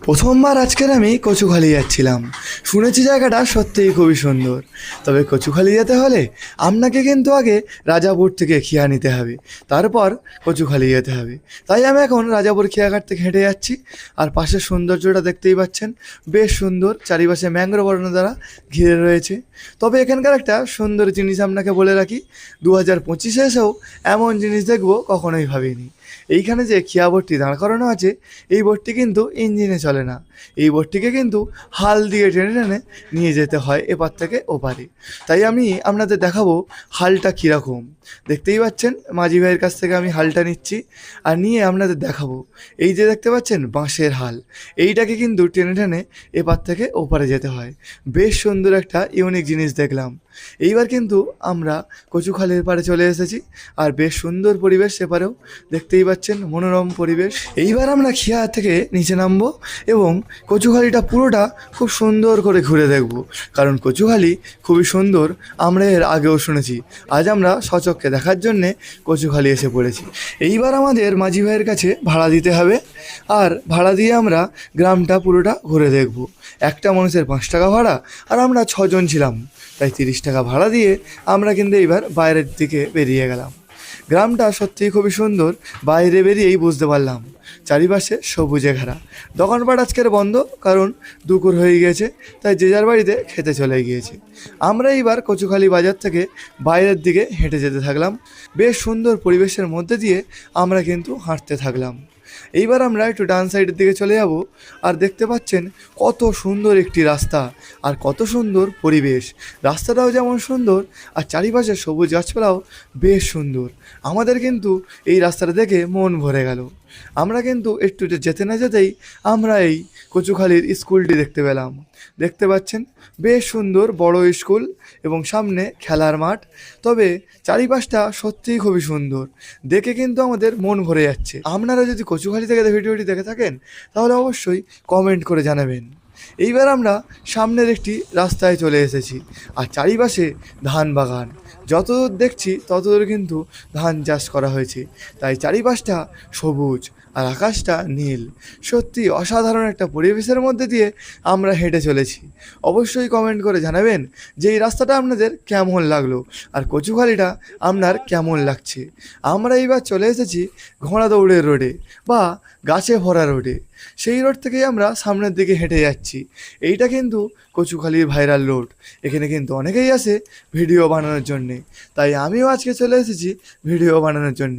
প্রথমবার আজকের আমি কচুখালি যাচ্ছিলাম। শুনেছি জায়গাটা সত্যিই খুবই সুন্দর। তবে কচুখালি যেতে হলে আপনাকে কিন্তু আগে রাজাপুর থেকে খেয়া নিতে হবে, তারপর কচুখালি যেতে হবে। তাই আমি এখন রাজাপুর খেয়াঘাট থেকে হেঁটে যাচ্ছি। আর পাশের সৌন্দর্যটা দেখতেই পাচ্ছেন, বেশ সুন্দর, চারিপাশে ম্যাংগ্রোভ অরণ্য দ্বারা ঘিরে রয়েছে। তবে এখানকার একটা সুন্দর জিনিস আপনাকে বলে রাখি, 2025-এ এসেও এমন জিনিস দেখবো কখনোই ভাবিনি। এইখানে যে খেয়া বোটটি দাঁড় করানো আছে, এই বোটটি কিন্তু ইঞ্জিনে চলে না। এই বোটটিকে কিন্তু হাল দিয়ে টেনে টেনে নিয়ে যেতে হয় এপার থেকে ওপারে। তাই আমি আপনাদের দেখাবো হালটা কীরকম। দেখতেই পাচ্ছেন, মাঝি ভাইয়ের কাছ থেকে আমি হালটা নিচ্ছি আর নিয়ে আপনাদের দেখাবো। এই যে দেখতে পাচ্ছেন বাঁশের হাল, এইটাকে কিন্তু টেনে টেনে এপার থেকে ওপারে যেতে হয়। বেশ সুন্দর একটা ইউনিক জিনিস দেখলাম। এইবার কিন্তু আমরা কচুখালির পাড়ে চলে এসেছি। আর বেশ সুন্দর পরিবেশ সেপারেও, দেখতেই পাচ্ছেন মনোরম পরিবেশ। এইবার আমরা খেয়া থেকে নিচে নামবো এবং কচুখালিটা পুরোটা খুব সুন্দর করে ঘুরে দেখব, কারণ কচুখালি খুবই সুন্দর, আমরা এর আগেও শুনেছি। আজ আমরা সচক্ষে দেখার জন্যে কচুখালি এসে পড়েছি। এইবার আমাদের মাঝি ভাইয়ের কাছে ভাড়া দিতে হবে, আর ভাড়া দিয়ে আমরা গ্রামটা পুরোটা ঘুরে দেখব। একটা মানুষের 5 টাকা ভাড়া, আর আমরা 6 জন ছিলাম, তাই 30 টাকা ভাড়া দিয়ে আমরা কিন্তু এইবার বাইরের দিকে বেরিয়ে গেলাম। গ্রামটা সত্যিই খুবই সুন্দর, বাইরে বেরিয়েই বুঝতে পারলাম চারিপাশে সবুজে ঘেরা। দোকানপাট আজকের বন্ধ, কারণ দুপুর হয়ে গিয়েছে, তাই যে যার বাড়িতে খেতে চলে গিয়েছে। আমরা এইবার কচুখালি বাজার থেকে বাইরের দিকে হেঁটে যেতে থাকলাম। বেশ সুন্দর পরিবেশের মধ্যে দিয়ে আমরা কিন্তু হাঁটতে থাকলাম। এইবার আমরা একটু ডান সাইডের দিকে চলে যাব। আর দেখতে পাচ্ছেন কত সুন্দর একটি রাস্তা আর কত সুন্দর পরিবেশ। রাস্তাটাও যেমন সুন্দর, আর চারিপাশে সবুজ গাছপালাও বেশ সুন্দর। আমাদের কিন্তু এই রাস্তাটা দেখে মন ভরে গেল। আমরা কিন্তু একটু যেতে না যেতেই আমরা এই কচুখালির স্কুলটি দেখতে পেলাম। দেখতে পাচ্ছেন বেশ সুন্দর বড় স্কুল এবং সামনে খেলার মাঠ। তবে চারিপাশটা সত্যিই খুবই সুন্দর, দেখে কিন্তু আমাদের মন ভরে যাচ্ছে। আপনারা যদি কচুখালি থেকে ভিডিওটি দেখে থাকেন তাহলে অবশ্যই কমেন্ট করে জানাবেন। এইবার আমরা সামনের একটি রাস্তায় চলে এসেছি, আর চারিপাশে ধান বাগান। যতদূর দেখছি ততদূর কিন্তু ধান চাষ করা হয়েছে, তাই চারিপাশটা সবুজ আর আকাশটা নীল। সত্যি অসাধারণ একটা পরিবেশের মধ্যে দিয়ে আমরা হেঁটে চলেছি। অবশ্যই কমেন্ট করে জানাবেন যে এই রাস্তাটা আপনাদের কেমন লাগলো আর কচুখালিটা আপনার কেমন লাগছে। আমরা এইবার চলে এসেছি ঘোড়া দৌড়ের রোডে বা গাছে ভরা রোডে। সেই রোড থেকেই আমরা সামনের দিকে হেঁটে যাচ্ছি। এইটা কিন্তু কচুখালির ভাইরাল রোড। এখানে কিন্তু অনেকেই আসে ভিডিও বানানোর জন্যে, তাই আমিও আজকে চলে এসেছি ভিডিও বানানোর জন্যে।